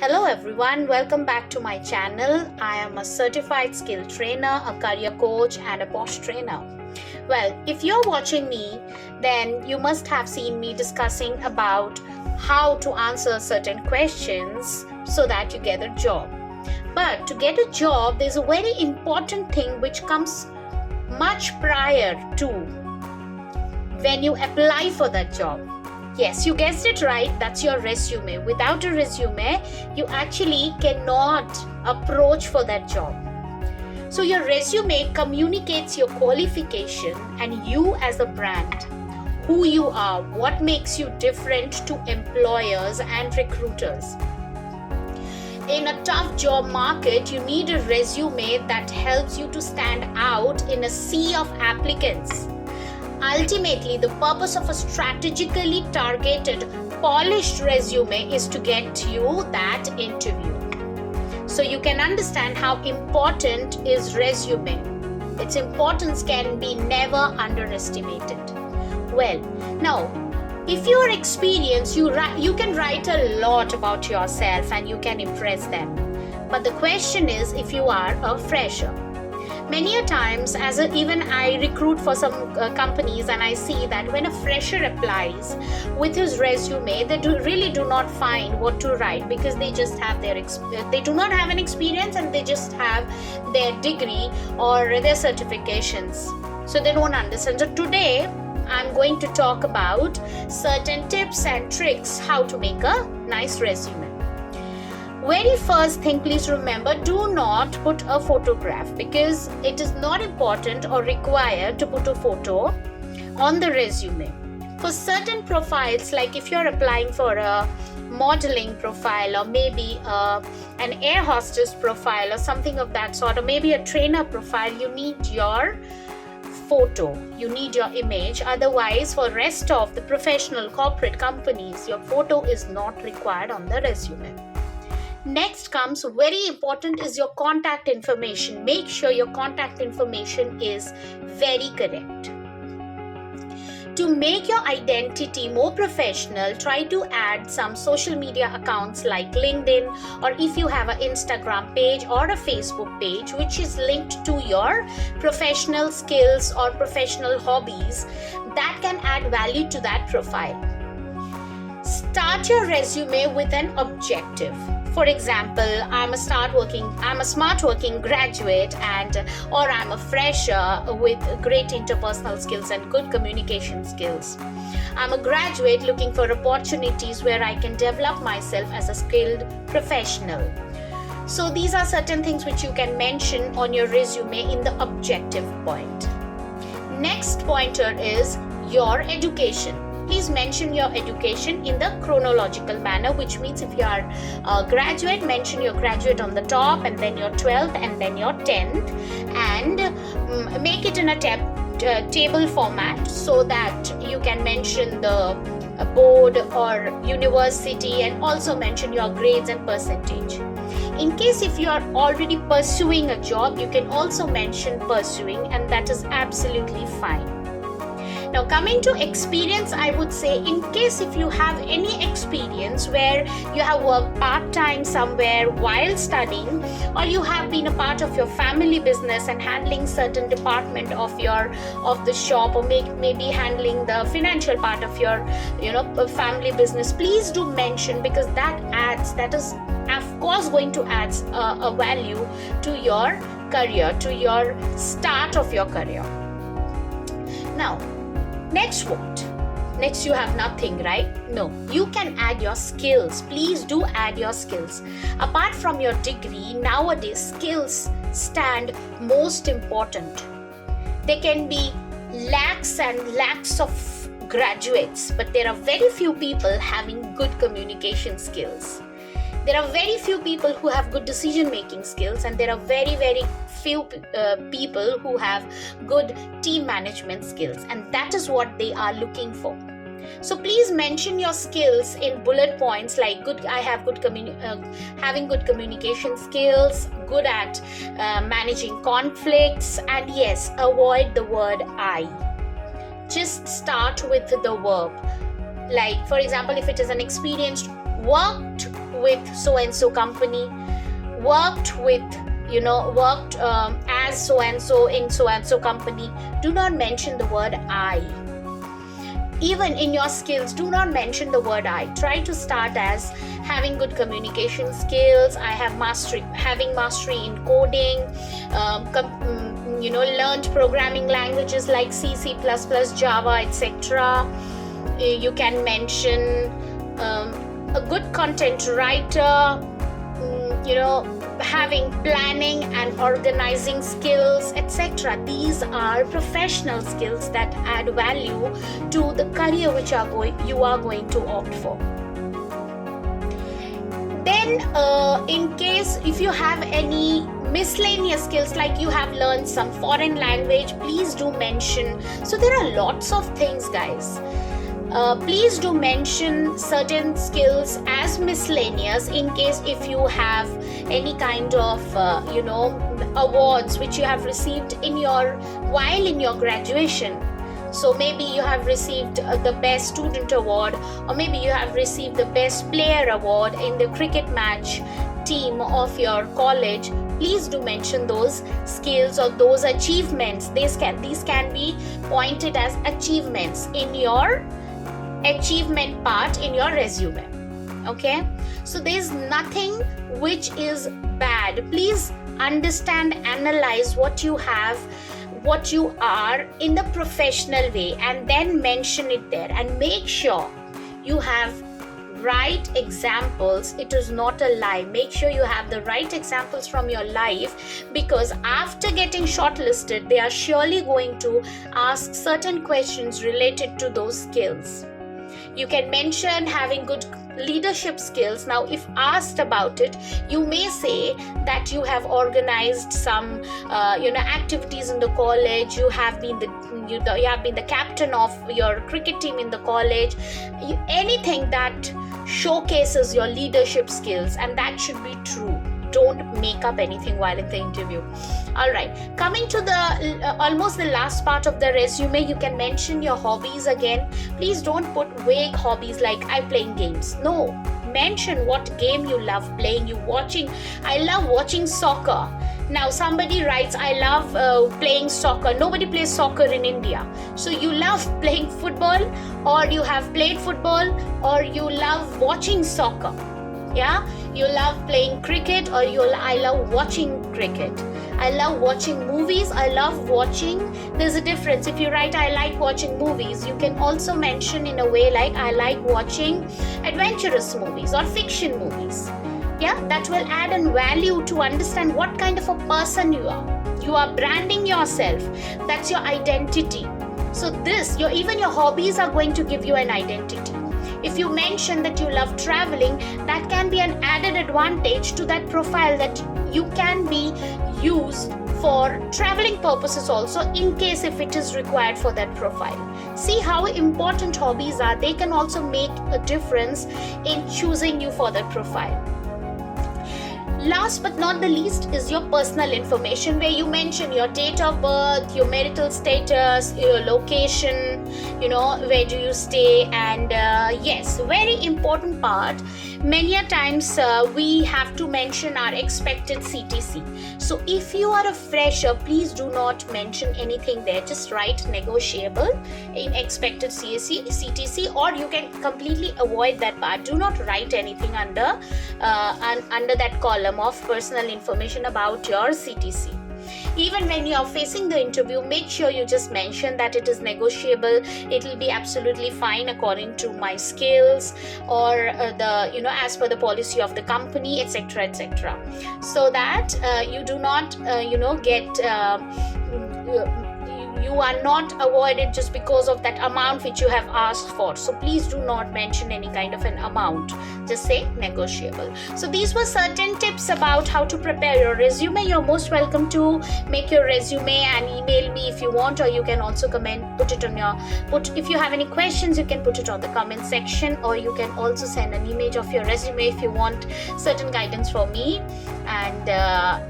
Hello everyone, welcome back to my channel. I am a certified skill trainer, a career coach and a post trainer. Well, if you're watching me, then you must have seen me discussing about how to answer certain questions so that you get a job. But to get a job, there's a very important thing which comes much prior to when you apply for that job. Yes, you guessed it right. That's your resume. Without a resume, you actually cannot approach for that job. So your resume communicates your qualification and you as a brand, who you are, what makes you different to employers and recruiters. In a tough job market, you need a resume that helps you to stand out in a sea of applicants. Ultimately, the purpose of a strategically targeted, polished resume is to get you that interview. So you can understand how important is resume. Its importance can be never underestimated. Well, now, if you are experienced, you can write a lot about yourself and you can impress them. But the question is if you are a fresher. Many a times, even I recruit for some companies, and I see that when a fresher applies with his resume, they really do not find what to write because they just have they do not have an experience and they just have their degree or their certifications. So they don't understand. So today, I'm going to talk about certain tips and tricks how to make a nice resume. Very first thing, please remember, do not put a photograph because it is not important or required to put a photo on the resume. For certain profiles, like if you're applying for a modeling profile or maybe an air hostess profile or something of that sort, or maybe a trainer profile, you need your photo, you need your image. Otherwise, for rest of the professional corporate companies, your photo is not required on the resume. Next comes, very important, is your contact information. Make sure your contact information is very correct. To make your identity more professional, try to add some social media accounts like LinkedIn, or if you have an Instagram page or a Facebook page which is linked to your professional skills or professional hobbies, that can add value to that profile. Start your resume with an objective. For example, I'm a smart working graduate or I'm a fresher with great interpersonal skills and good communication skills. I'm a graduate looking for opportunities where I can develop myself as a skilled professional. So these are certain things which you can mention on your resume in the objective point. Next pointer is your education. Please mention your education in the chronological manner, which means if you are a graduate, mention your graduate on the top and then your 12th and then your 10th, and make it in a table format so that you can mention the board or university and also mention your grades and percentage. In case if you are already pursuing a job, you can also mention pursuing, and that is absolutely fine. Now, coming to experience, I would say in case if you have any experience where you have worked part-time somewhere while studying, or you have been a part of your family business and handling certain department of the shop, or maybe handling the financial part of your family business, please do mention, because that is of course going to add a value to your career, to your start of your career. Now, next what? Next you have nothing, right? No, you can add your skills. Please do add your skills. Apart from your degree, nowadays skills stand most important. There can be lakhs and lakhs of graduates, but there are very few people having good communication skills. There are very few people who have good decision-making skills, and there are very, very few people who have good team management skills, and that is what they are looking for. So please mention your skills in bullet points like having good communication skills, good at managing conflicts, and yes, avoid the word I. Just start with the verb. Like, for example, if it is an experienced worked with so and so company, worked with, worked as so and so in so and so company. Do not mention the word I. Even in your skills, do not mention the word I. Try to start as having good communication skills, having mastery in coding, learned programming languages like C, C++, Java, etc. You can mention a good content writer, having planning and organizing skills, etc. These are professional skills that add value to the career which you are going to opt for. Then in case if you have any miscellaneous skills, like you have learned some foreign language, please do mention. So there are lots of things, guys. Please do mention certain skills as miscellaneous in case if you have any kind of awards which you have received while in your graduation. So maybe you have received the best student award, or maybe you have received the best player award in the cricket match team of your college. Please do mention those skills or those achievements. These can be pointed as achievements in your achievement part in your resume. Okay, so there's nothing which is bad. Please understand, analyze what you have, what you are in the professional way, and then mention it there, and make sure you have right examples. It is not a lie. Make sure you have the right examples from your life, because after getting shortlisted, they are surely going to ask certain questions related to those skills. You can mention having good leadership skills. Now, if asked about it, you may say that you have organized some activities in the college. You have been the captain of your cricket team in the college. Anything that showcases your leadership skills, and that should be true. Don't make up anything while in the interview. All right, coming to the almost the last part of the resume, you can mention your hobbies again. Please don't put vague hobbies like I playing games. No, mention what game you love playing. I love watching soccer. Now somebody writes, I love playing soccer. Nobody plays soccer in India. So you love playing football, or you have played football, or you love watching soccer. Yeah, you love playing cricket, or I love watching cricket. I love watching movies. I love watching. There's a difference. If you write I like watching movies, you can also mention in a way like I like watching adventurous movies or fiction movies. Yeah, that will add in value to understand what kind of a person you are. You are branding yourself. That's your identity. So even your hobbies are going to give you an identity. If you mention that you love traveling, that can be an added advantage to that profile, that you can be used for traveling purposes also, in case if it is required for that profile. See how important hobbies are. They can also make a difference in choosing you for that profile. Last but not the least is your personal information, where you mention your date of birth, your marital status, your location, where do you stay, and yes, very important part. Many a times we have to mention our expected CTC. So if you are a fresher, please do not mention anything there. Just write negotiable in expected CTC, or you can completely avoid that part. Do not write anything under that column of personal information about your CTC. Even when you are facing the interview, make sure you just mention that it is negotiable. It will be absolutely fine according to my skills, or as per the policy of the company, etc., etc. So that you do not you are not avoided just because of that amount which you have asked for. So please do not mention any kind of an amount. Just say negotiable. So these were certain tips about how to prepare your resume. You're most welcome to make your resume and email me if you want, or you can also if you have any questions, you can put it on the comment section, or you can also send an image of your resume if you want certain guidance from me. And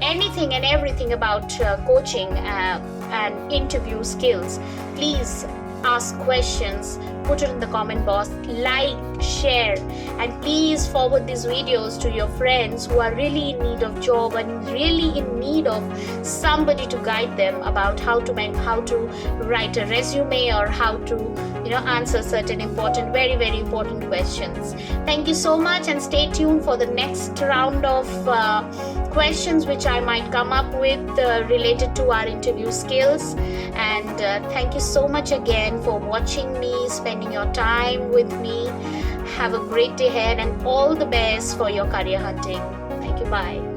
anything and everything about coaching and interview skills, please ask questions, put it in the comment box, like, share, and please forward these videos to your friends who are really in need of job and really in need of somebody to guide them about how to write a resume or how to answer certain important, very very important questions. Thank you so much, and stay tuned for the next round of questions which I might come up with related to our interview skills. And thank you so much again for watching me, spending your time with me. Have a great day ahead and all the best for your career hunting. Thank you. Bye.